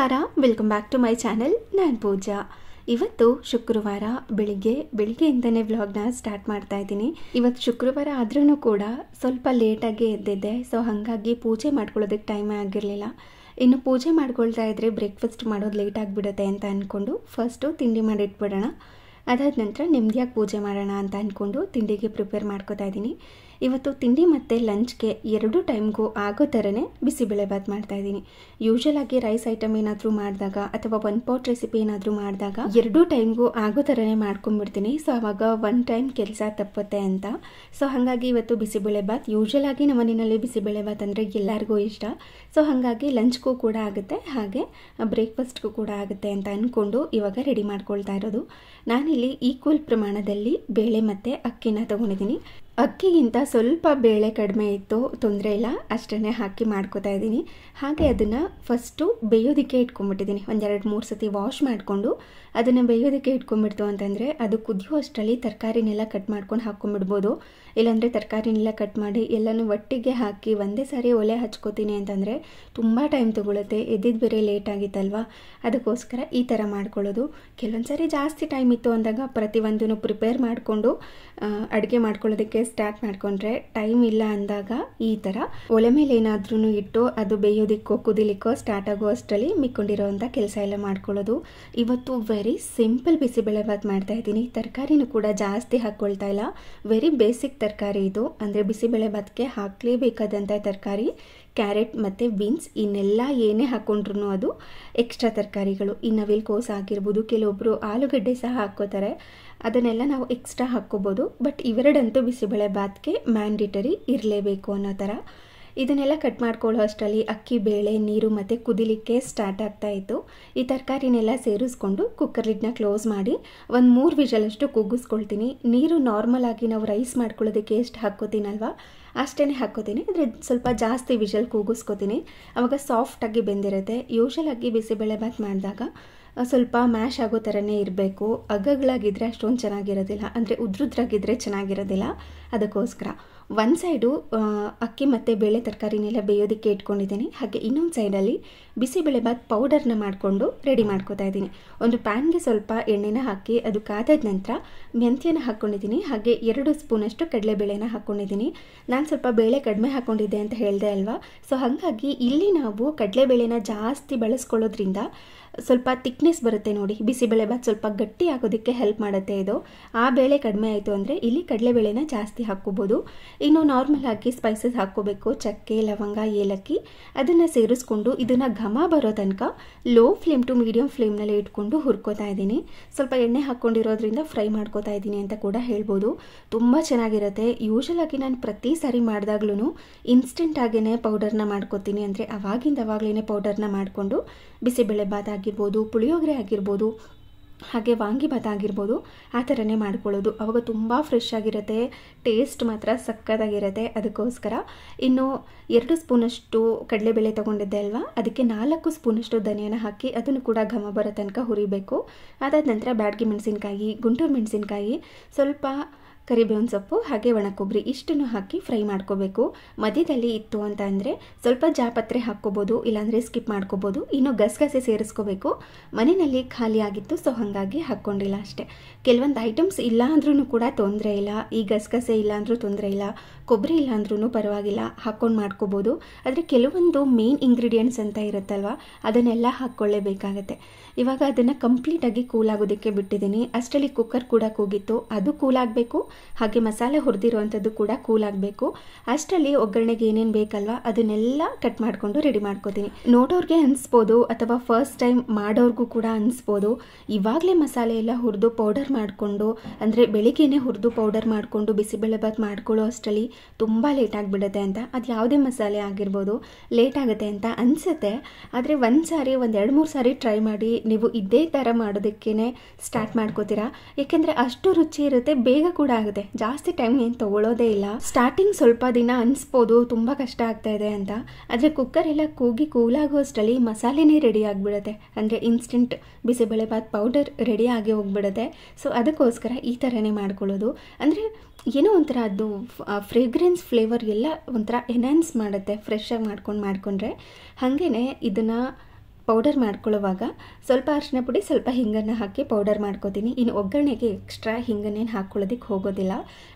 ನಮಸ್ಕಾರ, welcome back to my channel. ನಾನು ಪೂಜಾ. ಇವತ್ತು ಶುಕ್ರವಾರ ಬೆಳಿಗ್ಗೆಯಿಂದನೇ ವ್ಲಾಗ್ನ ಸ್ಟಾರ್ಟ್ ಮಾಡ್ತಾ ಇದ್ದೀನಿ. ಇವತ್ತು ಶುಕ್ರವಾರ ಆದ್ರೂ ಕೂಡ ಸ್ವಲ್ಪ ಲೇಟಾಗಿ ಎದ್ದಿದ್ದೆ. ಸೊ ಹಾಗಾಗಿ ಪೂಜೆ ಮಾಡ್ಕೊಳ್ಳೋದಕ್ಕೆ ಟೈಮೇ ಆಗಿರಲಿಲ್ಲ. ಇನ್ನು ಪೂಜೆ ಮಾಡ್ಕೊಳ್ತಾ ಇದ್ದರೆ ಬ್ರೇಕ್ಫಾಸ್ಟ್ ಮಾಡೋದು ಲೇಟ್ ಆಗಿಬಿಡುತ್ತೆ ಅಂತ ಅಂದ್ಕೊಂಡು ಫಸ್ಟು ತಿಂಡಿ ಮಾಡಿಟ್ಬಿಡೋಣ, ಅದಾದ ನಂತರ ನೆಮ್ಮದಿಯಾಗಿ ಪೂಜೆ ಮಾಡೋಣ ಅಂತ ಅಂದ್ಕೊಂಡು ತಿಂಡಿಗೆ ಪ್ರಿಪೇರ್ ಮಾಡ್ಕೋತಾ ಇದ್ದೀನಿ. ಇವತ್ತು ತಿಂಡಿ ಮತ್ತು ಲಂಚ್ಗೆ 2 ಟೈಮ್ಗೂ ಆಗೋ ಥರನೇ ಬಿಸಿಬೇಳೆಬಾತ್ ಮಾಡ್ತಾಯಿದ್ದೀನಿ. ಯೂಶ್ವಲ್ ಆಗಿ ರೈಸ್ ಐಟಮ್ ಏನಾದರೂ ಮಾಡಿದಾಗ ಅಥವಾ 1 ಪಾಟ್ ರೆಸಿಪಿ ಏನಾದರೂ ಮಾಡಿದಾಗ 2 ಟೈಮ್ಗೂ ಆಗೋ ಥರನೇ ಮಾಡ್ಕೊಂಡ್ಬಿಡ್ತೀನಿ. ಸೊ ಆವಾಗ 1 ಟೈಮ್ ಕೆಲಸ ತಪ್ಪುತ್ತೆ ಅಂತ. ಸೊ ಹಾಗಾಗಿ ಇವತ್ತು ಬಿಸಿಬೇಳೆಬಾತ್. ಯೂಶ್ವಲ್ ಆಗಿ ನಮ್ಮ ಮನೆಯಲ್ಲಿ ಬಿಸಿಬೇಳೆಬಾತ್ ಅಂದರೆ ಎಲ್ಲರಿಗೂ ಇಷ್ಟ. ಸೊ ಹಾಗಾಗಿ ಲಂಚ್ಗೂ ಕೂಡ ಆಗುತ್ತೆ, ಹಾಗೆ ಬ್ರೇಕ್ಫಾಸ್ಟ್ಗೂ ಕೂಡ ಆಗುತ್ತೆ ಅಂತ ಅಂದ್ಕೊಂಡು ಇವಾಗ ರೆಡಿ ಮಾಡ್ಕೊಳ್ತಾ ಇರೋದು. ನಾನಿಲ್ಲಿ ಈಕ್ವಲ್ ಪ್ರಮಾಣದಲ್ಲಿ ಬೇಳೆ ಮತ್ತು ಅಕ್ಕಿನ ತೊಗೊಂಡಿದ್ದೀನಿ. ಅಕ್ಕಿಗಿಂತ ಸ್ವಲ್ಪ ಬೇಳೆ ಕಡಿಮೆ ಇತ್ತು, ತೊಂದರೆ ಇಲ್ಲ, ಅಷ್ಟೇ ಹಾಕಿ ಮಾಡ್ಕೋತಾ ಇದ್ದೀನಿ. ಹಾಗೆ ಅದನ್ನು ಫಸ್ಟು ಬೇಯೋದಕ್ಕೆ ಇಟ್ಕೊಂಡ್ಬಿಟ್ಟಿದ್ದೀನಿ. 1-2-3 ಸತಿ ವಾಶ್ ಮಾಡಿಕೊಂಡು ಅದನ್ನು ಬೇಯೋದಕ್ಕೆ ಇಟ್ಕೊಂಡ್ಬಿಡ್ತು ಅಂತಂದರೆ ಅದು ಕುದಿಯೋ ಅಷ್ಟರಲ್ಲಿ ತರಕಾರಿನೆಲ್ಲ ಕಟ್ ಮಾಡ್ಕೊಂಡು ಹಾಕ್ಕೊಂಡ್ಬಿಡ್ಬೋದು. ಇಲ್ಲಾಂದರೆ ತರಕಾರಿನೆಲ್ಲ ಕಟ್ ಮಾಡಿ ಎಲ್ಲನೂ ಒಟ್ಟಿಗೆ ಹಾಕಿ ಒಂದೇ ಸಾರಿ ಒಲೆ ಹಚ್ಕೋತೀನಿ ಅಂತಂದರೆ ತುಂಬ ಟೈಮ್ ತೊಗೊಳುತ್ತೆ. ಎದ್ದಿದ್ದು ಬೇರೆ ಲೇಟ್ ಆಗಿತ್ತಲ್ವ, ಅದಕ್ಕೋಸ್ಕರ ಈ ಥರ ಮಾಡ್ಕೊಳ್ಳೋದು. ಕೆಲವೊಂದು ಸಾರಿ ಜಾಸ್ತಿ ಟೈಮ್ ಇತ್ತು ಅಂದಾಗ ಪ್ರತಿಯೊಂದನ್ನು ಪ್ರಿಪೇರ್ ಮಾಡಿಕೊಂಡು ಅಡುಗೆ ಮಾಡ್ಕೊಳ್ಳೋದಕ್ಕೆ ಸ್ಟಾರ್ಟ್ ಮಾಡಿಕೊಂಡ್ರೆ, ಟೈಮ್ ಇಲ್ಲ ಅಂದಾಗ ಈ ಥರ ಒಲೆ ಮೇಲೆ ಏನಾದ್ರೂ ಇಟ್ಟು ಅದು ಬೇಯೋದಕ್ಕೋ ಕುದಿಲಿಕ್ಕೋ ಸ್ಟಾರ್ಟ್ ಆಗೋ ಅಷ್ಟರಲ್ಲಿ ಮಿಕ್ಕೊಂಡಿರೋವಂಥ ಕೆಲಸ ಎಲ್ಲ ಮಾಡ್ಕೊಳ್ಳೋದು. ಇವತ್ತು ವೆರಿ ಸಿಂಪಲ್ ಬಿಸಿಬೇಳೆಬಾತ್ ಮಾಡ್ತಾ ಇದ್ದೀನಿ. ತರಕಾರಿನೂ ಕೂಡ ಜಾಸ್ತಿ ಹಾಕ್ಕೊಳ್ತಾ ಇಲ್ಲ, ವೆರಿ ಬೇಸಿಕ್ ತರಕಾರಿ ಇದು. ಅಂದರೆ ಬಿಸಿಬೇಳೆಬಾತ್ಗೆ ಹಾಕಲೇಬೇಕಾದಂಥ ತರಕಾರಿ ಕ್ಯಾರೆಟ್ ಮತ್ತು ಬೀನ್ಸ್. ಇನ್ನೆಲ್ಲ ಏನೇ ಹಾಕ್ಕೊಂಡ್ರು ಅದು ಎಕ್ಸ್ಟ್ರಾ ತರಕಾರಿಗಳು. ಇನ್ನು ನವಿಲುಕೋಸು ಆಗಿರ್ಬೋದು, ಕೆಲವೊಬ್ಬರು ಆಲೂಗಡ್ಡೆ ಸಹ ಹಾಕ್ಕೋತಾರೆ, ಅದನ್ನೆಲ್ಲ ನಾವು ಎಕ್ಸ್ಟ್ರಾ ಹಾಕ್ಕೋಬೋದು. ಬಟ್ ಇವೆರಡಂತೂ ಬಿಸಿಬೇಳೆಬಾತ್ಗೆ ಮ್ಯಾಂಡೇಟರಿ ಇರಲೇಬೇಕು ಅನ್ನೋ ಥರ. ಇದನ್ನೆಲ್ಲ ಕಟ್ ಮಾಡ್ಕೊಳ್ಳೋ ಅಷ್ಟರಲ್ಲಿ ಅಕ್ಕಿ, ಬೇಳೆ, ನೀರು ಮತ್ತು ಕುದಿಲಿಕ್ಕೆ ಸ್ಟಾರ್ಟ್ ಆಗ್ತಾ ಇತ್ತು. ಈ ತರಕಾರಿನೆಲ್ಲ ಸೇರಿಸ್ಕೊಂಡು ಕುಕ್ಕರ್ ಲಿಡ್ನ ಕ್ಲೋಸ್ ಮಾಡಿ 1-3 ವಿಷಲಷ್ಟು ಕೂಗಿಸ್ಕೊಳ್ತೀನಿ. ನೀರು ನಾರ್ಮಲ್ ಆಗಿ ನಾವು ರೈಸ್ ಮಾಡ್ಕೊಳ್ಳೋದಕ್ಕೆ ಎಷ್ಟು ಹಾಕ್ಕೋತೀನಲ್ವ ಅಷ್ಟೇ ಹಾಕ್ಕೋತೀನಿ, ಆದರೆ ಸ್ವಲ್ಪ ಜಾಸ್ತಿ ವಿಷಲ್ ಕೂಗಿಸ್ಕೋತೀನಿ, ಆವಾಗ ಸಾಫ್ಟಾಗಿ ಬೆಂದಿರುತ್ತೆ. ಯೂಶಲ್ ಆಗಿ ಬಿಸಿಬೇಳೆಬಾತ್ ಮಾಡಿದಾಗ ಸ್ವಲ್ಪ ಮ್ಯಾಶ್ ಆಗೋ ಥರನೇ ಇರಬೇಕು. ಅಗ್ಗಗಳಾಗಿದ್ದರೆ ಅಷ್ಟೊಂದು ಚೆನ್ನಾಗಿರೋದಿಲ್ಲ, ಅಂದರೆ ಉದ್ರುದ್ರಾಗಿದ್ದರೆ ಚೆನ್ನಾಗಿರೋದಿಲ್ಲ. ಅದಕ್ಕೋಸ್ಕರ ಒಂದು ಸೈಡು ಅಕ್ಕಿ ಮತ್ತು ಬೇಳೆ ತರಕಾರಿನೆಲ್ಲ ಬೇಯೋದಕ್ಕೆ ಇಟ್ಕೊಂಡಿದ್ದೀನಿ. ಹಾಗೆ ಇನ್ನೊಂದು ಸೈಡಲ್ಲಿ ಬಿಸಿಬೇಳೆಬಾತ್ ಪೌಡರ್ನ ಮಾಡಿಕೊಂಡು ರೆಡಿ ಮಾಡ್ಕೋತಾ ಇದ್ದೀನಿ. ಒಂದು ಪ್ಯಾನ್ಗೆ ಸ್ವಲ್ಪ ಎಣ್ಣೆನ ಹಾಕಿ ಅದು ಕಾದಾದ ನಂತರ ಮೆಂತ್ಯನ ಹಾಕ್ಕೊಂಡಿದ್ದೀನಿ. ಹಾಗೆ 2 ಸ್ಪೂನಷ್ಟು ಕಡಲೆಬೇಳೆನ ಹಾಕ್ಕೊಂಡಿದ್ದೀನಿ. ನಾನು ಸ್ವಲ್ಪ ಬೇಳೆ ಕಡಿಮೆ ಹಾಕ್ಕೊಂಡಿದ್ದೆ ಅಂತ ಹೇಳಿದೆ ಅಲ್ವಾ. ಸೊ ಹಾಗಾಗಿ ಇಲ್ಲಿ ನಾವು ಕಡಲೆಬೇಳೆನ ಜಾಸ್ತಿ ಬಳಸ್ಕೊಳ್ಳೋದ್ರಿಂದ ಸ್ವಲ್ಪ ತಿಕ್ನೆಸ್ ಬರುತ್ತೆ ನೋಡಿ. ಬಿಸಿಬೇಳೆಬಾತ್ ಸ್ವಲ್ಪ ಗಟ್ಟಿ ಆಗೋದಕ್ಕೆ ಹೆಲ್ಪ್ ಮಾಡುತ್ತೆ ಇದು. ಆ ಬೇಳೆ ಕಡಿಮೆ ಆಯಿತು ಅಂದರೆ ಇಲ್ಲಿ ಕಡಲೆಬೇಳೆನ ಜಾಸ್ತಿ ಹಾಕ್ಕೋಬೋದು. ಇನ್ನು ನಾರ್ಮಲ್ ಆಗಿ ಸ್ಪೈಸಸ್ ಹಾಕ್ಕೋಬೇಕು, ಚಕ್ಕೆ, ಲವಂಗ, ಏಲಕ್ಕಿ, ಅದನ್ನು ಸೇರಿಸ್ಕೊಂಡು ಇದನ್ನು ಘಮ ಬರೋ ತನಕ ಲೋ ಫ್ಲೇಮ್ ಟು ಮೀಡಿಯಂ ಫ್ಲೇಮ್ನಲ್ಲಿ ಇಟ್ಕೊಂಡು ಹುರ್ಕೋತಾ ಇದ್ದೀನಿ. ಸ್ವಲ್ಪ ಎಣ್ಣೆ ಹಾಕ್ಕೊಂಡಿರೋದ್ರಿಂದ ಫ್ರೈ ಮಾಡ್ಕೋತಾ ಇದ್ದೀನಿ ಅಂತ ಕೂಡ ಹೇಳ್ಬೋದು. ತುಂಬ ಚೆನ್ನಾಗಿರುತ್ತೆ. ಯೂಶಲ್ ಆಗಿ ನಾನು ಪ್ರತಿ ಸಾರಿ ಮಾಡಿದಾಗ್ಲೂ ಇನ್ಸ್ಟೆಂಟ್ ಆಗೇ ಪೌಡರ್ನ ಮಾಡ್ಕೋತೀನಿ. ಅಂದರೆ ಅವಾಗಲೇ ಪೌಡರ್ನ ಮಾಡಿಕೊಂಡು ಬಿಸಿಬೇಳೆಬಾತ್ ಆಗಿರ್ಬೋದು, ಪುಳಿಯೋಗರೆ ಆಗಿರ್ಬೋದು, ಹಾಗೆ ವಾಂಗಿಬಾತ್ ಆಗಿರ್ಬೋದು, ಆ ಥರನೇ ಮಾಡ್ಕೊಳ್ಳೋದು. ಆವಾಗ ತುಂಬ ಫ್ರೆಶ್ ಆಗಿರುತ್ತೆ, ಟೇಸ್ಟ್ ಮಾತ್ರ ಸಕ್ಕತ್ತಾಗಿರುತ್ತೆ. ಅದಕ್ಕೋಸ್ಕರ ಇನ್ನು 2 ಸ್ಪೂನಷ್ಟು ಕಡಲೆಬೇಳೆ ತೊಗೊಂಡಿದ್ದೆ ಅಲ್ವಾ, ಅದಕ್ಕೆ 4 ಸ್ಪೂನಷ್ಟು ಧನಿಯಾನ ಹಾಕಿ ಅದನ್ನು ಕೂಡ ಘಮ ಬರೋ ತನಕ ಹುರಿಬೇಕು. ಅದಾದ ನಂತರ ಬ್ಯಾಡಗಿ ಮೆಣಸಿನ್ಕಾಯಿ, ಗುಂಟೂರು ಮೆಣಸಿನ್ಕಾಯಿ, ಸ್ವಲ್ಪ ಕರಿಬೇವಿನ ಸೊಪ್ಪು, ಹಾಗೆ ಒಣಕೊಬ್ಬರಿ ಇಷ್ಟನ್ನು ಹಾಕಿ ಫ್ರೈ ಮಾಡ್ಕೋಬೇಕು. ಮಧ್ಯದಲ್ಲಿ ಇತ್ತು ಅಂತ ಅಂದರೆ ಸ್ವಲ್ಪ ಜಾಪತ್ರೆ ಹಾಕ್ಕೋಬೋದು, ಇಲ್ಲಾಂದರೆ ಸ್ಕಿಪ್ ಮಾಡ್ಕೋಬೋದು. ಇನ್ನು ಗಸಗಸೆ ಸೇರಿಸ್ಕೋಬೇಕು. ಮನೆಯಲ್ಲಿ ಖಾಲಿ ಆಗಿತ್ತು, ಸೊ ಹಾಗಾಗಿ ಹಾಕ್ಕೊಂಡಿಲ್ಲ ಅಷ್ಟೇ. ಕೆಲವೊಂದು ಐಟಮ್ಸ್ ಇಲ್ಲ ಅಂದ್ರೂ ಕೂಡ ತೊಂದರೆ ಇಲ್ಲ. ಈ ಗಸಗಸೆ ಇಲ್ಲ ಅಂದರೂ ತೊಂದರೆ ಇಲ್ಲ, ಕೊಬ್ಬರಿ ಇಲ್ಲ ಅಂದ್ರೂ ಪರವಾಗಿಲ್ಲ, ಹಾಕ್ಕೊಂಡು ಮಾಡ್ಕೋಬೋದು. ಆದರೆ ಕೆಲವೊಂದು ಮೇನ್ ಇಂಗ್ರೀಡಿಯೆಂಟ್ಸ್ ಅಂತ ಇರುತ್ತಲ್ವ, ಅದನ್ನೆಲ್ಲ ಹಾಕ್ಕೊಳ್ಳೇಬೇಕಾಗತ್ತೆ. ಇವಾಗ ಅದನ್ನು ಕಂಪ್ಲೀಟಾಗಿ ಕೂಲಾಗೋದಕ್ಕೆ ಬಿಟ್ಟಿದ್ದೀನಿ. ಅಷ್ಟರಲ್ಲಿ ಕುಕ್ಕರ್ ಕೂಡ ಕೂಗಿತ್ತು, ಅದು ಕೂಲಾಗಬೇಕು. ಹಾಗೆ ಮಸಾಲೆ ಹುರಿದಿರುವಂಥದ್ದು ಕೂಡ ಕೂಲಾಗಬೇಕು. ಅಷ್ಟರಲ್ಲಿ ಒಗ್ಗರಣೆಗೆ ಏನೇನು ಬೇಕಲ್ವ ಅದನ್ನೆಲ್ಲ ಕಟ್ ಮಾಡಿಕೊಂಡು ರೆಡಿ ಮಾಡ್ಕೋತೀನಿ. ನೋಡೋರಿಗೆ ಅನಿಸ್ಬೋದು ಅಥವಾ ಫಸ್ಟ್ ಟೈಮ್ ಮಾಡೋರ್ಗೂ ಕೂಡ ಅನಿಸ್ಬೋದು, ಇವಾಗಲೇ ಮಸಾಲೆ ಎಲ್ಲ ಹುರಿದು ಪೌಡರ್ ಮಾಡಿಕೊಂಡು, ಅಂದರೆ ಬೆಳಿಗ್ಗೆನೇ ಹುರಿದು ಪೌಡರ್ ಮಾಡಿಕೊಂಡು ಬಿಸಿಬೇಳೆಬಾತ್ ಮಾಡ್ಕೊಳ್ಳೋ ಅಷ್ಟರಲ್ಲಿ ತುಂಬ ಲೇಟ್ ಆಗಿಬಿಡುತ್ತೆ ಅಂತ. ಅದು ಯಾವುದೇ ಮಸಾಲೆ ಆಗಿರ್ಬೋದು ಲೇಟ್ ಆಗುತ್ತೆ ಅಂತ ಅನಿಸುತ್ತೆ. ಆದರೆ ಒಂದು ಸಾರಿ 2-3 ಸಾರಿ ಟ್ರೈ ಮಾಡಿ ನೀವು ಇದೇ ಥರ ಮಾಡೋದಕ್ಕೇ ಸ್ಟಾರ್ಟ್ ಮಾಡ್ಕೋತೀರಾ. ಏಕೆಂದರೆ ಅಷ್ಟು ರುಚಿ ಇರುತ್ತೆ, ಬೇಗ ಕೂಡ ಆಗುತ್ತೆ, ಜಾಸ್ತಿ ಟೈಮ್ ಏನು ತೊಗೊಳ್ಳೋದೇ ಇಲ್ಲ. ಸ್ಟಾರ್ಟಿಂಗ್ ಸ್ವಲ್ಪ ದಿನ ಅನಿಸ್ಬೋದು ತುಂಬ ಕಷ್ಟ ಆಗ್ತಾ ಇದೆ ಅಂತ, ಆದರೆ ಕುಕ್ಕರ್ ಎಲ್ಲ ಕೂಗಿ ಕೂಲಾಗೋ ಅಷ್ಟರಲ್ಲಿ ಮಸಾಲೆನೇ ರೆಡಿ ಆಗಿಬಿಡುತ್ತೆ. ಅಂದರೆ ಇನ್ಸ್ಟೆಂಟ್ ಬಿಸಿಬೇಳೆಬಾತ್ ಪೌಡರ್ ರೆಡಿ ಆಗಿ ಹೋಗ್ಬಿಡುತ್ತೆ. ಸೊ ಅದಕ್ಕೋಸ್ಕರ ಈ ಥರನೇ ಮಾಡ್ಕೊಳ್ಳೋದು. ಅಂದರೆ ಏನೋ ಒಂಥರ ಅದು ಫ್ರೇಗ್ರೆನ್ಸ್ ಫ್ಲೇವರ್ ಎಲ್ಲ ಒಂಥರ ಎನ್ಹಾನ್ಸ್ ಮಾಡುತ್ತೆ ಫ್ರೆಶ್ ಆಗಿ ಮಾಡ್ಕೊಂಡ್ರೆ. ಹಾಗೇ ಇದನ್ನು ಪೌಡರ್ ಮಾಡ್ಕೊಳ್ಳೋವಾಗ ಸ್ವಲ್ಪ ಅರಿಶಿನ ಪುಡಿ, ಸ್ವಲ್ಪ ಹಿಂಗನ್ನು ಹಾಕಿ ಪೌಡರ್ ಮಾಡ್ಕೋತೀನಿ. ಇನ್ನು ಒಗ್ಗರಣೆಗೆ ಎಕ್ಸ್ಟ್ರಾ ಹಿಂಗನ್ನೇನು ಹಾಕ್ಕೊಳ್ಳೋದಕ್ಕೆ ಹೋಗೋದಿಲ್ಲ.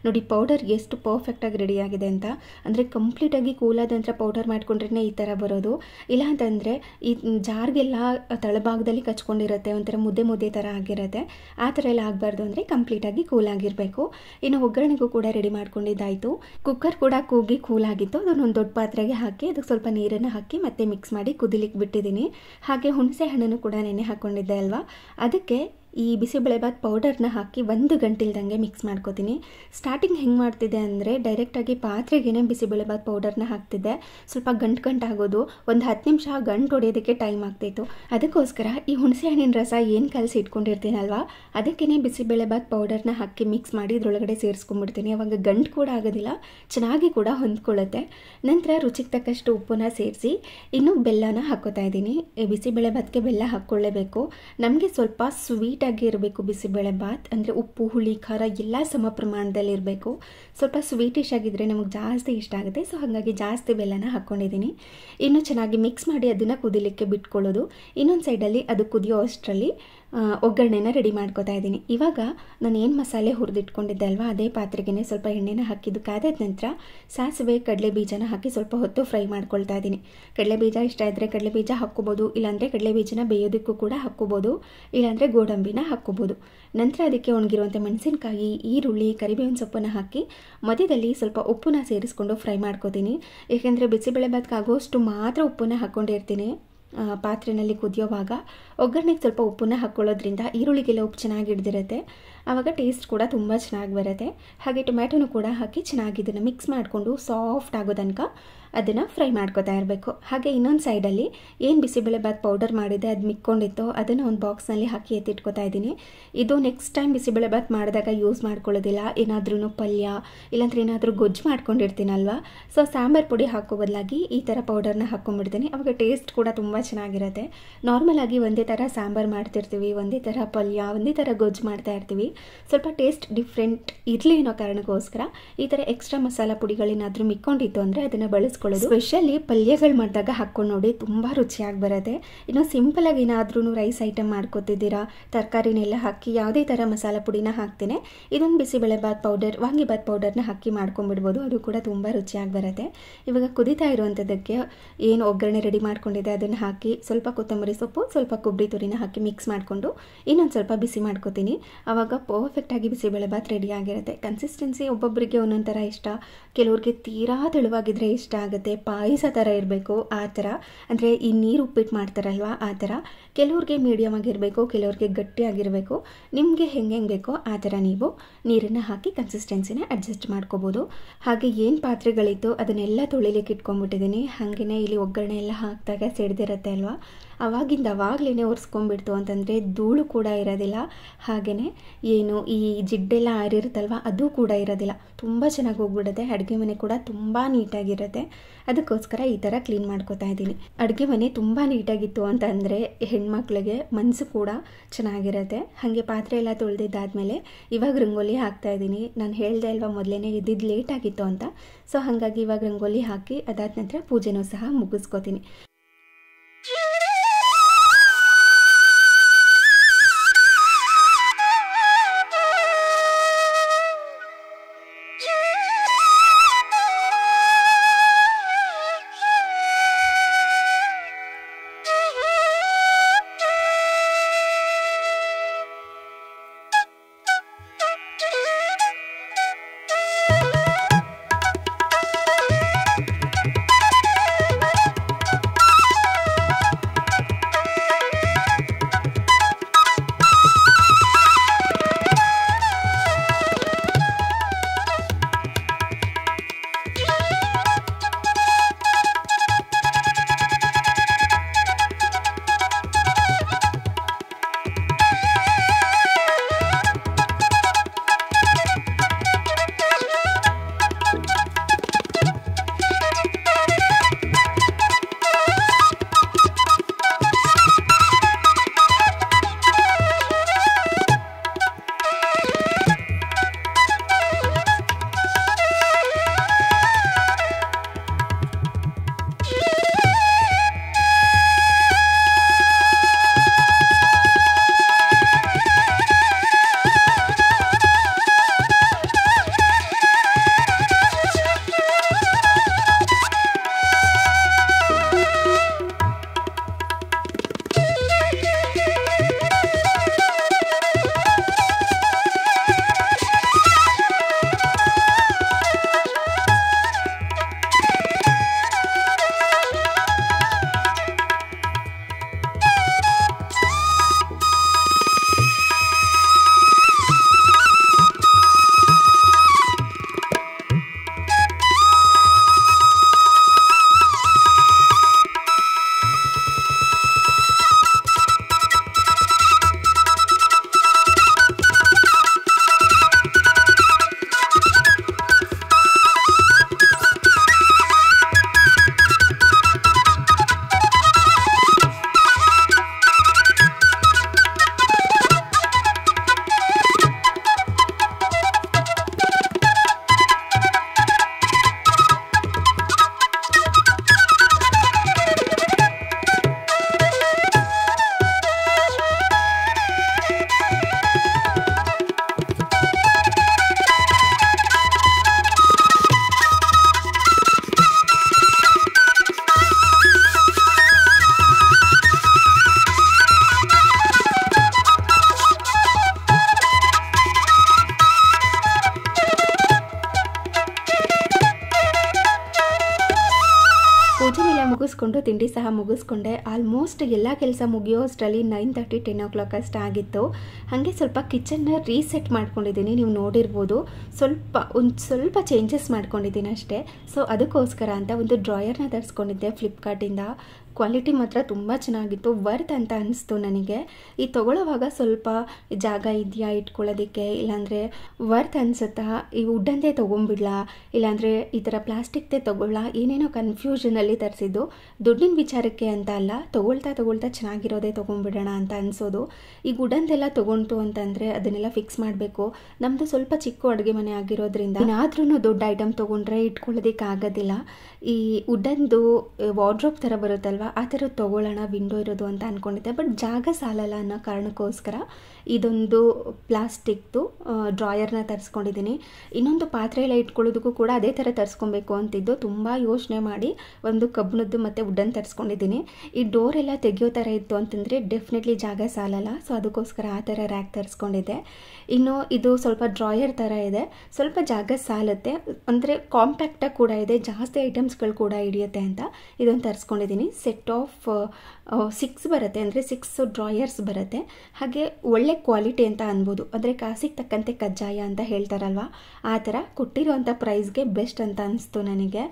ನೋಡಿ ಪೌಡರ್ ಎಷ್ಟು ಪರ್ಫೆಕ್ಟಾಗಿ ರೆಡಿಯಾಗಿದೆ ಅಂತ. ಅಂದರೆ ಕಂಪ್ಲೀಟಾಗಿ ಕೂಲಾದ ನಂತರ ಪೌಡರ್ ಮಾಡ್ಕೊಂಡ್ರೆ ಈ ಥರ ಬರೋದು. ಇಲ್ಲ ಅಂತಂದರೆ ಈ ಜಾರ್ಗೆಲ್ಲ ತಳಭಾಗದಲ್ಲಿ ಕಚ್ಕೊಂಡಿರುತ್ತೆ, ಒಂಥರ ಮುದ್ದೆ ಮುದ್ದೆ ಥರ ಆಗಿರುತ್ತೆ. ಆ ಥರ ಎಲ್ಲ ಆಗಬಾರ್ದು ಅಂದರೆ ಕಂಪ್ಲೀಟಾಗಿ ಕೂಲಾಗಿರಬೇಕು. ಇನ್ನು ಒಗ್ಗರಣೆಗೂ ಕೂಡ ರೆಡಿ ಮಾಡ್ಕೊಂಡಿದ್ದಾಯಿತು. ಕುಕ್ಕರ್ ಕೂಡ ಕೂಗಿ ಕೂಲಾಗಿತ್ತು. ಅದನ್ನೊಂದು ದೊಡ್ಡ ಪಾತ್ರೆಗೆ ಹಾಕಿ ಅದಕ್ಕೆ ಸ್ವಲ್ಪ ನೀರನ್ನು ಹಾಕಿ ಮತ್ತೆ ಮಿಕ್ಸ್ ಮಾಡಿ ಕುದಿಲಿಕ್ಕೆ ಬಿಟ್ಟಿದ್ದೀನಿ. ಹಾಗೆ ಹುಣಸೆ ಹಣ್ಣನ್ನು ಕೂಡ ನೆನೆ ಹಾಕ್ಕೊಂಡಿದ್ದೆ ಅಲ್ವಾ, ಅದಕ್ಕೆ ಈ ಬಿಸಿಬೇಳೆಬಾತ್ ಪೌಡರ್ನ ಹಾಕಿ 1 ಗಂಟೆ ಇಲ್ದಂಗೆ ಮಿಕ್ಸ್ ಮಾಡ್ಕೋತೀನಿ. ಸ್ಟಾರ್ಟಿಂಗ್ ಹೆಂಗೆ ಮಾಡ್ತಿದ್ದೆ ಅಂದರೆ ಡೈರೆಕ್ಟಾಗಿ ಪಾತ್ರೆಗೇ ಬಿಸಿಬೇಳೆಬಾತ್ ಪೌಡರ್ನ ಹಾಕ್ತಿದ್ದೆ. ಸ್ವಲ್ಪ ಗಂಟಾಗೋದು, ಒಂದು 10 ನಿಮಿಷ ಗಂಟು ಹೊಡೆಯೋದಕ್ಕೆ ಟೈಮ್ ಆಗ್ತಾಯಿತ್ತು. ಅದಕ್ಕೋಸ್ಕರ ಈ ಹುಣಸೆ ಹಣ್ಣಿನ ರಸ ಏನು ಕಲಸಿ ಇಟ್ಕೊಂಡಿರ್ತೀನಲ್ವಾ, ಅದಕ್ಕೇ ಬಿಸಿಬೇಳೆಬಾತ್ ಪೌಡರ್ನ ಹಾಕಿ ಮಿಕ್ಸ್ ಮಾಡಿ ಇದ್ರೊಳಗಡೆ ಸೇರಿಸ್ಕೊಂಡ್ಬಿಡ್ತೀನಿ. ಅವಾಗ ಗಂಟು ಕೂಡ ಆಗೋದಿಲ್ಲ, ಚೆನ್ನಾಗಿ ಕೂಡ ಹೊಂದ್ಕೊಳ್ಳುತ್ತೆ. ನಂತರ ರುಚಿಗೆ ತಕ್ಕಷ್ಟು ಉಪ್ಪನ್ನ ಸೇರಿಸಿ ಇನ್ನು ಬೆಲ್ಲನ ಹಾಕ್ಕೋತಾ ಇದ್ದೀನಿ. ಬಿಸಿಬೇಳೆಬಾತ್ಗೆ ಬೆಲ್ಲ ಹಾಕ್ಕೊಳ್ಳೇಬೇಕು. ನಮಗೆ ಸ್ವಲ್ಪ ಸ್ವೀಟ್ ಆಗಿ ಇರಬೇಕು ಬಿಸಿಬೇಳೆಬಾತ್, ಅಂದರೆ ಉಪ್ಪು ಹುಳಿ ಖಾರ ಎಲ್ಲ ಸಮ ಪ್ರಮಾಣದಲ್ಲಿ ಇರಬೇಕು. ಸ್ವಲ್ಪ ಸ್ವೀಟಿಶ್ ಆಗಿದ್ದರೆ ನಮಗೆ ಜಾಸ್ತಿ ಇಷ್ಟ ಆಗುತ್ತೆ. ಸೊ ಹಾಗಾಗಿ ಜಾಸ್ತಿ ಬೆಲ್ಲನ ಹಾಕ್ಕೊಂಡಿದ್ದೀನಿ. ಇನ್ನು ಚೆನ್ನಾಗಿ ಮಿಕ್ಸ್ ಮಾಡಿ ಅದನ್ನು ಕುದಿಲಿಕ್ಕೆ ಬಿಟ್ಕೊಳ್ಳೋದು. ಇನ್ನೊಂದು ಸೈಡಲ್ಲಿ ಅದು ಕುದಿಯೋ ಅಷ್ಟರಲ್ಲಿ ಒಗ್ಗರಣೆನ ರೆಡಿ ಮಾಡ್ಕೋತಾ ಇದ್ದೀನಿ. ಇವಾಗ ನಾನು ಏನು ಮಸಾಲೆ ಹುರಿದಿಟ್ಕೊಂಡಿದ್ದೆ ಅಲ್ವಾ, ಅದೇ ಪಾತ್ರೆಗೆ ಸ್ವಲ್ಪ ಎಣ್ಣೆನ ಹಾಕಿದ್ದು ಕಾದಾದ ನಂತರ ಸಾಸಿವೆ ಕಡಲೆ ಬೀಜನ ಹಾಕಿ ಸ್ವಲ್ಪ ಹೊತ್ತು ಫ್ರೈ ಮಾಡ್ಕೊಳ್ತಾ ಇದ್ದೀನಿ. ಕಡಲೆ ಬೀಜ ಇಷ್ಟ ಇದ್ದರೆ ಕಡಲೆ ಬೀಜ ಹಾಕ್ಕೋಬೋದು, ಇಲ್ಲಾಂದರೆ ಕಡಲೆ ಬೀಜನ ಬೇಯೋದಕ್ಕೂ ಕೂಡ ಹಾಕ್ಕೋಬೋದು, ಇಲ್ಲಾಂದರೆ ಗೋಡಂಬಿನ ಹಾಕ್ಕೋಬೋದು. ನಂತರ ಅದಕ್ಕೆ ಒಣಗಿರುವಂಥ ಮೆಣಸಿನಕಾಯಿ, ಈರುಳ್ಳಿ, ಕರಿಬೇವಿನ ಸೊಪ್ಪನ್ನು ಹಾಕಿ ಮಧ್ಯದಲ್ಲಿ ಸ್ವಲ್ಪ ಉಪ್ಪನ್ನ ಸೇರಿಸ್ಕೊಂಡು ಫ್ರೈ ಮಾಡ್ಕೋತೀನಿ. ಏಕೆಂದರೆ ಬಿಸಿಬೇಳೆಬಾತ್ಗೆ ಆಗೋಷ್ಟು ಮಾತ್ರ ಉಪ್ಪನ್ನ ಹಾಕ್ಕೊಂಡಿರ್ತೀನಿ. ಪಾತ್ರೆಯಲ್ಲಿ ಕುದಿಯೋವಾಗ ಒಗ್ಗರಣೆಗೆ ಸ್ವಲ್ಪ ಉಪ್ಪನ್ನ ಹಾಕ್ಕೊಳ್ಳೋದ್ರಿಂದ ಈರುಳ್ಳಿಗೆಲ್ಲ ಉಪ್ಪು ಚೆನ್ನಾಗಿ ಹಿಡ್ದಿರುತ್ತೆ. ಆವಾಗ ಟೇಸ್ಟ್ ಕೂಡ ತುಂಬ ಚೆನ್ನಾಗಿ ಬರುತ್ತೆ. ಹಾಗೆ ಟೊಮ್ಯಾಟೊನು ಕೂಡ ಹಾಕಿ ಚೆನ್ನಾಗಿ ಇದನ್ನು ಮಿಕ್ಸ್ ಮಾಡಿಕೊಂಡು ಸಾಫ್ಟ್ ಆಗೋ ತನಕ ಅದನ್ನು ಫ್ರೈ ಮಾಡ್ಕೋತಾ ಇರಬೇಕು. ಹಾಗೆ ಇನ್ನೊಂದು ಸೈಡಲ್ಲಿ ಏನು ಬಿಸಿಬೇಳೆಬಾತ್ ಪೌಡರ್ ಮಾಡಿದೆ ಅದು ಮಿಕ್ಕೊಂಡಿತ್ತು, ಅದನ್ನು ಒಂದು ಬಾಕ್ಸ್ನಲ್ಲಿ ಹಾಕಿ ಎತ್ತಿಟ್ಕೋತಾ ಇದ್ದೀನಿ. ಇದು ನೆಕ್ಸ್ಟ್ ಟೈಮ್ ಬಿಸಿಬೇಳೆಬಾತ್ ಮಾಡಿದಾಗ ಯೂಸ್ ಮಾಡ್ಕೊಳ್ಳೋದಿಲ್ಲ. ಏನಾದ್ರೂ ಪಲ್ಯ ಇಲ್ಲಾಂದ್ರೆ ಏನಾದರೂ ಗೊಜ್ಜು ಮಾಡ್ಕೊಂಡಿರ್ತೀನಲ್ವ, ಸೊ ಸಾಂಬಾರು ಪುಡಿ ಹಾಕೋ ಬದಲಾಗಿ ಈ ಥರ ಪೌಡರ್ನ ಹಾಕ್ಕೊಂಡ್ಬಿಡ್ತೀನಿ. ಆವಾಗ ಟೇಸ್ಟ್ ಕೂಡ ತುಂಬ ಚೆನ್ನಾಗಿರುತ್ತೆ. ನಾರ್ಮಲಾಗಿ ಒಂದೇ ಥರ ಸಾಂಬಾರು ಮಾಡ್ತಿರ್ತೀವಿ, ಒಂದೇ ಥರ ಪಲ್ಯ, ಒಂದೇ ಥರ ಗೊಜ್ಜು ಮಾಡ್ತಾ ಇರ್ತೀವಿ. ಸ್ವಲ್ಪ ಟೇಸ್ಟ್ ಡಿಫ್ರೆಂಟ್ ಇರಲಿ ಅನ್ನೋ ಕಾರಣಕ್ಕೋಸ್ಕರ ಈ ಥರ ಎಕ್ಸ್ಟ್ರಾ ಮಸಾಲ ಪುಡಿಗಳೇನಾದರೂ ಮಿಕ್ಕೊಂಡಿತ್ತು ಅಂದರೆ ಅದನ್ನು ಬಳಸ್ಕೊಳ್ಳೋದು. ಸ್ಪೆಷಲಿ ಪಲ್ಯಗಳು ಮಾಡಿದಾಗ ಹಾಕ್ಕೊಂಡು ನೋಡಿ, ತುಂಬ ರುಚಿಯಾಗಿ ಬರುತ್ತೆ. ಇನ್ನು ಸಿಂಪಲಾಗಿ ಏನಾದ್ರೂ ರೈಸ್ ಐಟಮ್ ಮಾಡ್ಕೊತಿದ್ದೀರಾ, ತರಕಾರಿನೆಲ್ಲ ಹಾಕಿ ಯಾವುದೇ ಥರ ಮಸಾಲ ಪುಡಿನ ಹಾಕ್ತೇನೆ, ಇದೊಂದು ಬಿಸಿಬೇಳೆಬಾತ್ ಪೌಡರ್, ವಾಂಗಿಬಾತ್ ಪೌಡರ್ನ ಹಾಕಿ ಮಾಡ್ಕೊಂಡ್ಬಿಡ್ಬೋದು. ಅದು ಕೂಡ ತುಂಬ ರುಚಿಯಾಗಿ ಬರುತ್ತೆ. ಇವಾಗ ಕುದೀತಾ ಇರುವಂಥದ್ದಕ್ಕೆ ಏನು ಒಗ್ಗರಣೆ ರೆಡಿ ಮಾಡ್ಕೊಂಡಿದೆ ಅದನ್ನು ಹಾಕಿ ಸ್ವಲ್ಪ ಕೊತ್ತಂಬರಿ ಸೊಪ್ಪು, ಸ್ವಲ್ಪ ಕೊಬ್ಬರಿ ತುರಿನ ಹಾಕಿ ಮಿಕ್ಸ್ ಮಾಡಿಕೊಂಡು ಇನ್ನೊಂದು ಸ್ವಲ್ಪ ಬಿಸಿ ಮಾಡ್ಕೋತೀನಿ. ಆವಾಗ ಪರ್ಫೆಕ್ಟಾಗಿ ಬಿಸಿಬೇಳೆಬಾತ್ ರೆಡಿ ಆಗಿರುತ್ತೆ. ಕನ್ಸಿಸ್ಟೆನ್ಸಿ ಒಬ್ಬೊಬ್ಬರಿಗೆ ಒಂದೊಂದು ಥರ ಇಷ್ಟ. ಕೆಲವ್ರಿಗೆ ತೀರಾ ತೆಳುವಾಗಿದ್ದರೆ ಇಷ್ಟ ಆಗುತ್ತೆ, ಪಾಯಸ ಥರ ಇರಬೇಕು ಆ ಥರ, ಅಂದರೆ ಈ ನೀರು ಉಪ್ಪಿಟ್ಟು ಮಾಡ್ತಾರಲ್ವ ಆ ಥರ. ಕೆಲವ್ರಿಗೆ ಮೀಡಿಯಮ್ ಆಗಿರಬೇಕು, ಕೆಲವ್ರಿಗೆ ಗಟ್ಟಿಯಾಗಿರಬೇಕು. ನಿಮಗೆ ಹೆಂಗೆ ಬೇಕೋ ಆ ಥರ ನೀವು ನೀರನ್ನು ಹಾಕಿ ಕನ್ಸಿಸ್ಟೆನ್ಸಿನ ಅಡ್ಜಸ್ಟ್ ಮಾಡ್ಕೋಬೋದು. ಹಾಗೆ ಏನು ಪಾತ್ರೆಗಳಿತ್ತು ಅದನ್ನೆಲ್ಲ ತೊಳಿಲಿಕ್ಕೆ ಇಟ್ಕೊಂಡ್ಬಿಟ್ಟಿದ್ದೀನಿ. ಹಾಗೆಯೇ ಇಲ್ಲಿ ಒಗ್ಗರಣೆ ಎಲ್ಲ ಹಾಕಿದಾಗ ಸಿಡ್ದಿರುತ್ತೆ ಅಲ್ವಾ, ಅವಾಗಲೇ ಒರೆಸ್ಕೊಂಡ್ಬಿಡ್ತು ಅಂತಂದರೆ ಧೂಳು ಕೂಡ ಇರೋದಿಲ್ಲ. ಹಾಗೆಯೇ ಏನು ಈ ಜಿಡ್ಡೆಲ್ಲ ಆರಿರುತ್ತಲ್ವ ಅದು ಕೂಡ ಇರೋದಿಲ್ಲ. ತುಂಬ ಚೆನ್ನಾಗಿ ಹೋಗ್ಬಿಡುತ್ತೆ. ಅಡುಗೆ ಮನೆ ಕೂಡ ತುಂಬ ನೀಟಾಗಿರುತ್ತೆ. ಅದಕ್ಕೋಸ್ಕರ ಈ ಥರ ಕ್ಲೀನ್ ಮಾಡ್ಕೋತಾ ಇದ್ದೀನಿ. ಅಡುಗೆ ಮನೆ ತುಂಬ ನೀಟಾಗಿತ್ತು ಅಂತಂದರೆ ಹೆಣ್ಮಕ್ಳಿಗೆ ಮನಸ್ಸು ಕೂಡ ಚೆನ್ನಾಗಿರುತ್ತೆ. ಹಾಗೆ ಪಾತ್ರೆ ಎಲ್ಲ ತೊಳೆದಿದ್ದಾದಮೇಲೆ ಇವಾಗ ರಂಗೋಲಿ ಹಾಕ್ತಾಯಿದ್ದೀನಿ. ನಾನು ಹೇಳಿದೆ ಅಲ್ವಾ ಮೊದಲೇ ಎದ್ದಿದ್ದು ಲೇಟ್ ಆಗಿತ್ತು ಅಂತ, ಸೊ ಹಾಗಾಗಿ ಇವಾಗ ರಂಗೋಲಿ ಹಾಕಿ ಅದಾದ ನಂತರ ಪೂಜೆನೂ ಸಹ ಮುಗಿಸ್ಕೋತೀನಿ. ಮುಗಿಸ್ಕೊಂಡು ತಿಂಡಿ ಸಹ ಮುಗಿಸ್ಕೊಂಡೆ. ಆಲ್ಮೋಸ್ಟ್ ಎಲ್ಲ ಕೆಲಸ ಮುಗಿಯೋ ಅಷ್ಟರಲ್ಲಿ 9:30 10 o'clock ಅಷ್ಟು ಆಗಿತ್ತು. ಹಾಗೆ ಸ್ವಲ್ಪ ಕಿಚನ್ನ ರೀಸೆಟ್ ಮಾಡ್ಕೊಂಡಿದ್ದೀನಿ. ನೀವು ನೋಡಿರ್ಬೋದು ಒಂದು ಸ್ವಲ್ಪ ಚೇಂಜಸ್ ಮಾಡ್ಕೊಂಡಿದ್ದೀನಿ ಅಷ್ಟೇ. ಸೊ ಅದಕ್ಕೋಸ್ಕರ ಅಂತ ಒಂದು ಡ್ರಾಯರ್ನ ತರಿಸ್ಕೊಂಡಿದ್ದೆ ಫ್ಲಿಪ್ಕಾರ್ಟಿಂದ. ಕ್ವಾಲಿಟಿ ಮಾತ್ರ ತುಂಬ ಚೆನ್ನಾಗಿತ್ತು, ವರ್ತ್ ಅಂತ ಅನಿಸ್ತು ನನಗೆ. ಈ ತೊಗೊಳ್ಳೋವಾಗ ಸ್ವಲ್ಪ ಜಾಗ ಇದೆಯಾ ಇಟ್ಕೊಳ್ಳೋದಕ್ಕೆ, ಇಲ್ಲಾಂದರೆ ವರ್ತ್ ಅನಿಸುತ್ತಾ, ಈ ವುಡ್ಡಂದೇ ತೊಗೊಂಬಿಡ್ಲಾ ಇಲ್ಲಾಂದರೆ ಈ ಥರ ಪ್ಲಾಸ್ಟಿಕ್ದೇ ತೊಗೊಳ್ಳಾ, ಏನೇನೋ ಕನ್ಫ್ಯೂಷನಲ್ಲಿ ತರಿಸಿದ್ದು. ದುಡ್ಡಿನ ವಿಚಾರಕ್ಕೆ ಅಂತ ಅಲ್ಲ, ತೊಗೊಳ್ತಾ ಚೆನ್ನಾಗಿರೋದೇ ತೊಗೊಂಡ್ಬಿಡೋಣ ಅಂತ ಅನಿಸೋದು. ಈ ವುಡ್ಡಂದೆಲ್ಲ ತೊಗೊಂಡು ಅಂತಂದರೆ ಅದನ್ನೆಲ್ಲ ಫಿಕ್ಸ್ ಮಾಡಬೇಕು. ನಮ್ಮದು ಸ್ವಲ್ಪ ಚಿಕ್ಕ ಅಡುಗೆ ಮನೆ ಆಗಿರೋದ್ರಿಂದ ಏನಾದ್ರೂ ದೊಡ್ಡ ಐಟಮ್ ತೊಗೊಂಡ್ರೆ ಇಟ್ಕೊಳ್ಳೋದಕ್ಕೆ ಆಗೋದಿಲ್ಲ. ಈ ವುಡ್ಡಂದು ವಾರ್ಡ್ರೋಬ್ ಥರ ಬರುತ್ತಲ್ವ, ಆ ಥರದ್ದು ತೊಗೊಳ್ಳೋಣ ವಿಂಡೋ ಇರೋದು ಅಂತ ಅಂದ್ಕೊಂಡಿದ್ದೆ. ಬಟ್ ಜಾಗ ಸಾಲಲ್ಲ ಅನ್ನೋ ಕಾರಣಕ್ಕೋಸ್ಕರ ಇದೊಂದು ಪ್ಲಾಸ್ಟಿಕ್ದು ಡ್ರಾಯರ್ನ ತರಿಸ್ಕೊಂಡಿದ್ದೀನಿ. ಇನ್ನೊಂದು ಪಾತ್ರೆ ಎಲ್ಲ ಇಟ್ಕೊಳ್ಳೋದಕ್ಕೂ ಕೂಡ ಅದೇ ಥರ ತರಿಸ್ಕೊಬೇಕು ಅಂತಿದ್ದು. ತುಂಬ ಯೋಚನೆ ಮಾಡಿ ಒಂದು ಕಬ್ಬಿಣದ್ದು ಮತ್ತು ವುಡ್ಡನ್ನು ತರಿಸ್ಕೊಂಡಿದ್ದೀನಿ. ಈ ಡೋರ್ ಎಲ್ಲ ತೆಗಿಯೋ ಥರ ಇತ್ತು ಅಂತಂದರೆ ಡೆಫಿನೆಟ್ಲಿ ಜಾಗ ಸಾಲಲ್ಲ. ಸೊ ಅದಕ್ಕೋಸ್ಕರ ಆ ಥರ ರ್ಯಾಕ್ ತರಿಸ್ಕೊಂಡಿದ್ದೆ. ಇನ್ನು ಇದು ಸ್ವಲ್ಪ ಡ್ರಾಯರ್ ಥರ ಇದೆ, ಸ್ವಲ್ಪ ಜಾಗ ಸಾಲುತ್ತೆ, ಅಂದರೆ ಕಾಂಪ್ಯಾಕ್ಟಾಗಿ ಕೂಡ ಇದೆ, ಜಾಸ್ತಿ ಐಟಮ್ಸ್ಗಳು ಕೂಡ ಹಿಡಿಯುತ್ತೆ ಅಂತ ಇದೊಂದು ತರಿಸ್ಕೊಂಡಿದ್ದೀನಿ. ಸೆಟ್ ಆಫ್ 6 ಬರುತ್ತೆ, ಅಂದರೆ 6 ಡ್ರಾಯರ್ಸ್ ಬರುತ್ತೆ. ಹಾಗೆ ಒಳ್ಳೆ ಕ್ವಾಲಿಟಿ ಅಂತ ಅನ್ಬೋದು, ಅಂದರೆ ಕಾಸಿಗೆ ತಕ್ಕಂತೆ ಕಜ್ಜಾಯ ಅಂತ ಹೇಳ್ತಾರಲ್ವ, ಆ ಥರ ಕೊಟ್ಟಿರೋವಂಥ ಪ್ರೈಸ್ಗೆ ಬೆಸ್ಟ್ ಅಂತ ಅನಿಸ್ತು ನನಗೆ.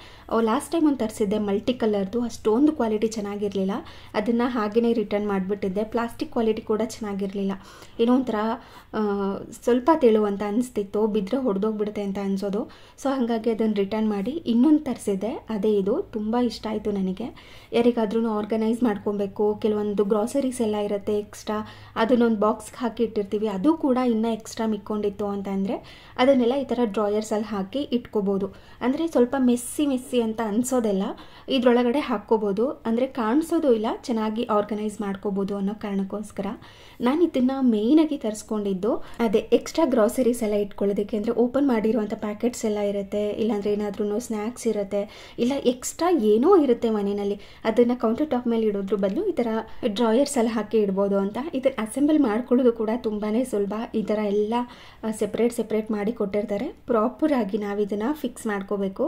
ಲಾಸ್ಟ್ ಟೈಮ್ ಒಂದು ತರಿಸಿದ್ದೆ ಮಲ್ಟಿ ಕಲರ್ದು, ಅಷ್ಟೊಂದು ಕ್ವಾಲಿಟಿ ಚೆನ್ನಾಗಿರಲಿಲ್ಲ, ಅದನ್ನು ಹಾಗೆಯೇ ರಿಟರ್ನ್ ಮಾಡಿಬಿಟ್ಟಿದ್ದೆ. ಪ್ಲಾಸ್ಟಿಕ್ ಕ್ವಾಲಿಟಿ ಕೂಡ ಚೆನ್ನಾಗಿರಲಿಲ್ಲ, ಏನೋ ಒಂಥರ ಸ್ವಲ್ಪ ತೆಳು ಅಂತ ಅನಿಸ್ತಿತ್ತು, ಬಿದ್ದರೆ ಹೊಡೆದೋಗ್ಬಿಡುತ್ತೆ ಅಂತ ಅನಿಸೋದು. ಸೊ ಹಾಗಾಗಿ ಅದನ್ನು ರಿಟರ್ನ್ ಮಾಡಿ ಇನ್ನೊಂದು ತರಿಸಿದ್ದೆ, ಅದೇ ಇದು. ತುಂಬ ಇಷ್ಟ ಆಯಿತು ನನಗೆ. ಯಾರಿಗಾದ್ರೂ ಆರ್ಗನೈಸ್ ಮಾಡ್ಕೊಬೇಕು, ಕೆಲವೊಂದು ಗ್ರಾಸರೀಸ್ ಎಲ್ಲ ಇರುತ್ತೆ ಎಕ್ಸ್ಟ್ರಾ, ಅದನ್ನೊಂದು ಬಾಕ್ಸ್ಗೆ ಹಾಕಿ ಇಟ್ಟಿರ್ತೀವಿ, ಅದು ಕೂಡ ಇನ್ನೂ ಎಕ್ಸ್ಟ್ರಾ ಮಿಕ್ಕೊಂಡಿತ್ತು ಅಂತಂದರೆ ಅದನ್ನೆಲ್ಲ ಈ ಥರ ಡ್ರಾಯರ್ಸಲ್ಲಿ ಹಾಕಿ ಇಟ್ಕೋಬೋದು. ಅಂದರೆ ಸ್ವಲ್ಪ ಮೆಸ್ಸಿ ಅಂತ ಅನಿಸೋದೆಲ್ಲ ಇದರೊಳಗಡೆ ಹಾಕ್ಕೋಬೋದು, ಅಂದರೆ ಕಾಣಿಸೋದು ಇಲ್ಲ, ಚೆನ್ನಾಗಿ ಆರ್ಗನೈಸ್ ಮಾಡ್ಕೋಬೋದು ಅನ್ನೋ ಕಾರಣಕ್ಕೋಸ್ಕರ ನಾನು ಇದನ್ನು ಮೇಯ್ನಾಗಿ ತರಿಸ್ಕೊಂಡಿದ್ದು. ಅದೇ ಎಕ್ಸ್ಟ್ರಾ ಗ್ರಾಸರೀಸ್ ಎಲ್ಲ ಇಟ್ಕೊಳ್ಳೋದಕ್ಕೆ, ಅಂದರೆ ಓಪನ್ ಮಾಡಿರುವಂಥ ಪ್ಯಾಕೆಟ್ಸ್ ಎಲ್ಲ ಇರುತ್ತೆ, ಇಲ್ಲಾಂದರೆ ಏನಾದ್ರೂ ಸ್ನ್ಯಾಕ್ಸ್ ಇರುತ್ತೆ, ಇಲ್ಲ ಎಕ್ಸ್ಟ್ರಾ ಏನೋ ಇರುತ್ತೆ ಮನೆಯಲ್ಲಿ, ಅದನ್ನು ಕೌಂಟರ್ ಟಾಪ್ ಮೇಲೆ ಇಡೋದ್ರ ಬದಲು ಈ ಥರ ಡ್ರಾಯರ್ಸ್ ಎಲ್ಲ ಹಾಕಿ ಇಡ್ಬೋದು ಅಂತ. ಇದನ್ನು ಅಸೆಂಬಲ್ ಮಾಡ್ಕೊಳ್ಳೋದು ಕೂಡ ತುಂಬಾ ಸುಲಭ. ಈ ಥರ ಎಲ್ಲ ಸೆಪ್ರೇಟ್ ಮಾಡಿ ಕೊಟ್ಟಿರ್ತಾರೆ. ಪ್ರಾಪರಾಗಿ ನಾವು ಇದನ್ನು ಫಿಕ್ಸ್ ಮಾಡ್ಕೋಬೇಕು.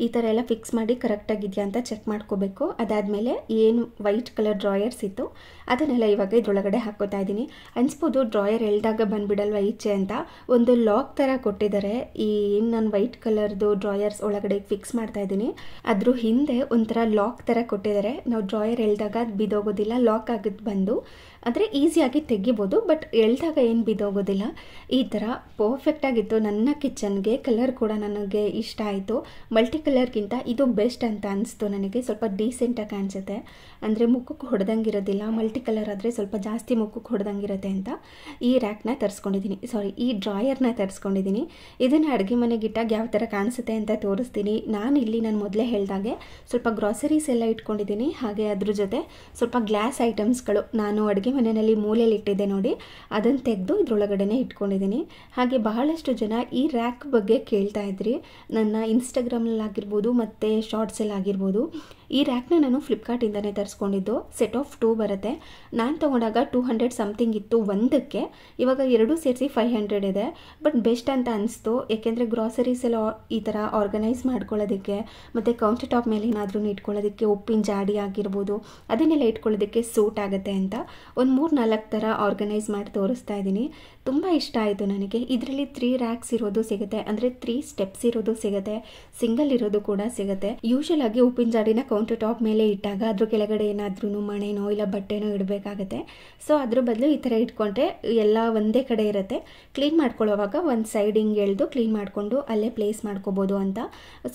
ಈ ಥರ ಎಲ್ಲ ಫಿಕ್ಸ್ ಮಾಡಿ ಕರೆಕ್ಟಾಗಿದೆಯಾ ಅಂತ ಚೆಕ್ ಮಾಡ್ಕೋಬೇಕು. ಅದಾದಮೇಲೆ ಏನು ವೈಟ್ ಕಲರ್ ಡ್ರಾಯರ್ಸ್ ಇತ್ತು ಅದನ್ನೆಲ್ಲ ಇವಾಗ ಇದರೊಳಗಡೆ ಹಾಕೋತಾ ಇದ್ದೀನಿ. ಅನಿಸ್ಬೋದು ಡ್ರಾಯರ್ ಎಳ್ದಾಗ ಬಂದುಬಿಡಲ್ವ ಈಚೆ ಅಂತ, ಒಂದು ಲಾಕ್ ಥರ ಕೊಟ್ಟಿದ್ದಾರೆ. ಈ ನಾನು ವೈಟ್ ಕಲರ್ದು ಡ್ರಾಯರ್ಸ್ ಒಳಗಡೆ ಫಿಕ್ಸ್ ಮಾಡ್ತಾ ಇದ್ದೀನಿ, ಅದ್ರ ಹಿಂದೆ ಒಂಥರ ಲಾಕ್ ಥರ ಕೊಟ್ಟಿದ್ದಾರೆ. ನಾವು ಡ್ರಾಯರ್ ಎಳ್ದಾಗ ಅದು ಬಿದ್ದೋಗೋದಿಲ್ಲ, ಲಾಕ್ ಆಗುತ್ತೆ ಬಂದು, ಅಂದರೆ ಈಸಿಯಾಗಿ ತೆಗಿಬೋದು, ಬಟ್ ಎಳ್ದಾಗ ಏನು ಬಿದ್ದೋಗೋದಿಲ್ಲ. ಈ ಥರ ಪರ್ಫೆಕ್ಟಾಗಿತ್ತು ನನ್ನ ಕಿಚನ್ಗೆ. ಕಲರ್ ಕೂಡ ನನಗೆ ಇಷ್ಟ ಆಯಿತು. ಮಲ್ಟಿ ಕಲರ್ಗಿಂತ ಇದು ಬೆಸ್ಟ್ ಅಂತ ಅನಿಸ್ತು ನನಗೆ. ಸ್ವಲ್ಪ ಡೀಸೆಂಟಾಗಿ ಕಾಣಿಸುತ್ತೆ, ಅಂದರೆ ಮುಖಕ್ಕೆ ಹೊಡೆದಂಗಿರೋದಿಲ್ಲ. ಮಲ್ಟಿ ಕಲರ್ ಆದರೆ ಸ್ವಲ್ಪ ಜಾಸ್ತಿ ಮುಖಕ್ಕೆ ಹೊಡೆದಂಗಿರುತ್ತೆ ಅಂತ ಈ ರ್ಯಾಕ್ನ ತರಿಸ್ಕೊಂಡಿದ್ದೀನಿ, ಈ ಡ್ರಾಯರ್ನ ತರಿಸ್ಕೊಂಡಿದ್ದೀನಿ. ಇದನ್ನು ಅಡುಗೆ ಮನೆಗೆ ಇಟ್ಟಾಗ ಯಾವ ಥರ ಕಾಣಿಸುತ್ತೆ ಅಂತ ತೋರಿಸ್ತೀನಿ. ನಾನು ಮೊದಲೇ ಹೇಳಿದಾಗೆ ಸ್ವಲ್ಪ ಗ್ರಾಸರೀಸ್ ಎಲ್ಲ ಇಟ್ಕೊಂಡಿದ್ದೀನಿ. ಹಾಗೆ ಅದ್ರ ಜೊತೆ ಸ್ವಲ್ಪ ಗ್ಲಾಸ್ ಐಟಮ್ಸ್ಗಳು ನಾನು ಅಡುಗೆ ಮನೆಯಲ್ಲಿ ಮೂಲೆಯಲ್ಲಿ ಇಟ್ಟಿದ್ದೆ ನೋಡಿ, ಅದನ್ನು ತೆಗೆದು ಇದರೊಳಗಡೆ ಇಟ್ಕೊಂಡಿದ್ದೀನಿ. ಹಾಗೆ ಬಹಳಷ್ಟು ಜನ ಈ ರ್ಯಾಕ್ ಬಗ್ಗೆ ಕೇಳ್ತಾ ಇದ್ರಿ, ನನ್ನ ಇನ್ಸ್ಟಾಗ್ರಾಮಲ್ಲಾಗಿರ್ಬೋದು ಮತ್ತು ಶಾರ್ಟ್ಸಲ್ಲಾಗಿರ್ಬೋದು. ಈ ರ್ಯಾಕ್ನ ನಾನು ಫ್ಲಿಪ್ಕಾರ್ಟಿಂದನೇ ತರಿಸ್ಕೊಂಡಿದ್ದು. ಸೆಟ್ ಆಫ್ 2 ಬರುತ್ತೆ. ನಾನು ತೊಗೊಂಡಾಗ 200 ಸಮಥಿಂಗ್ ಇತ್ತು ಒಂದಕ್ಕೆ, ಇವಾಗ ಎರಡೂ ಸೇರಿಸಿ 500 ಇದೆ. ಬಟ್ ಬೆಸ್ಟ್ ಅಂತ ಅನಿಸ್ತು, ಏಕೆಂದರೆ ಗ್ರಾಸರೀಸ್ ಎಲ್ಲ ಈ ಥರ ಆರ್ಗನೈಸ್ ಮಾಡ್ಕೊಳ್ಳೋದಕ್ಕೆ, ಮತ್ತು ಕೌಂಟರ್ ಟಾಪ್ ಮೇಲೆ ಏನಾದ್ರೂ ಇಟ್ಕೊಳ್ಳೋದಕ್ಕೆ, ಉಪ್ಪಿನ ಜಾಡಿ ಆಗಿರ್ಬೋದು, ಅದನ್ನೆಲ್ಲ ಇಟ್ಕೊಳ್ಳೋದಕ್ಕೆ ಸೂಟ್ ಆಗುತ್ತೆ ಅಂತ ಒಂದು 3-4 ಥರ ಆರ್ಗನೈಸ್ ಮಾಡಿ ತೋರಿಸ್ತಾ ಇದ್ದೀನಿ. ತುಂಬ ಇಷ್ಟ ಆಯಿತು ನನಗೆ. ಇದರಲ್ಲಿ 3 ರ್ಯಾಕ್ಸ್ ಇರೋದು ಸಿಗುತ್ತೆ, ಅಂದರೆ 3 ಸ್ಟೆಪ್ಸ್ ಇರೋದು ಸಿಗುತ್ತೆ, ಸಿಂಗಲ್ ಇರೋದು ಕೂಡ ಸಿಗುತ್ತೆ. ಯೂಶಲ್ ಆಗಿ ಉಪ್ಪಿನ ಜಾಡಿನ ಕೌಂಟರ್ ಟಾಪ್ ಮೇಲೆ ಇಟ್ಟಾಗ ಅದ್ರ ಕೆಳಗಡೆ ಏನಾದ್ರೂ ಮಣೆನೋ ಇಲ್ಲ ಬಟ್ಟೆನೋ ಇಡಬೇಕಾಗತ್ತೆ. ಸೊ ಅದ್ರ ಬದಲು ಈ ಥರ ಇಟ್ಕೊಂಡ್ರೆ ಎಲ್ಲ ಒಂದೇ ಕಡೆ ಇರುತ್ತೆ. ಕ್ಲೀನ್ ಮಾಡ್ಕೊಳ್ಳೋವಾಗ ಒಂದು ಸೈಡ್ ಹಿಂಗೆ ಎಳೆದು ಕ್ಲೀನ್ ಮಾಡಿಕೊಂಡು ಅಲ್ಲೇ ಪ್ಲೇಸ್ ಮಾಡ್ಕೋಬೋದು ಅಂತ.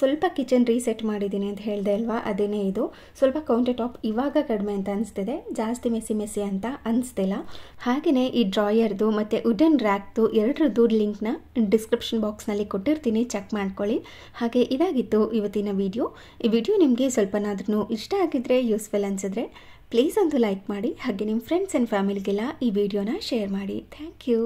ಸ್ವಲ್ಪ ಕಿಚನ್ ರೀಸೆಟ್ ಮಾಡಿದ್ದೀನಿ ಅಂತ ಹೇಳಿದೆ ಅಲ್ವಾ, ಅದೇನೇ ಇದು. ಸ್ವಲ್ಪ ಕೌಂಟರ್ ಟಾಪ್ ಇವಾಗ ಕಡಿಮೆ ಅಂತ ಅನಿಸ್ತಿದೆ, ಜಾಸ್ತಿ ಮೆಸ್ಸಿ ಅಂತ ಅನಿಸ್ತಿಲ್ಲ. ಹಾಗೆಯೇ ಈ ಡ್ರಾಯರ್ದು ಮತ್ತು ವುಡನ್ ರ್ಯಾಕ್ದು ಎರಡರದ್ದು ಲಿಂಕ್ನ ಡಿಸ್ಕ್ರಿಪ್ಷನ್ ಬಾಕ್ಸ್ನಲ್ಲಿ ಕೊಟ್ಟಿರ್ತೀನಿ, ಚೆಕ್ ಮಾಡ್ಕೊಳ್ಳಿ. ಹಾಗೆ ಇದಾಗಿತ್ತು ಇವತ್ತಿನ ವಿಡಿಯೋ. ಈ ವಿಡಿಯೋ ನಿಮಗೆ ಸ್ವಲ್ಪನಾದ್ರೂ ಇಷ್ಟ ಆಗಿದ್ರೆ, ಯೂಸ್ಫುಲ್ ಅನಿಸಿದ್ರೆ ಪ್ಲೀಸ್ ಒಂದು ಲೈಕ್ ಮಾಡಿ. ಹಾಗೆ ನಿಮ್ಮ ಫ್ರೆಂಡ್ಸ್ ಆ್ಯಂಡ್ ಫ್ಯಾಮಿಲಿಗೆಲ್ಲ ಈ ವಿಡಿಯೋನ ಶೇರ್ ಮಾಡಿ. Thank you.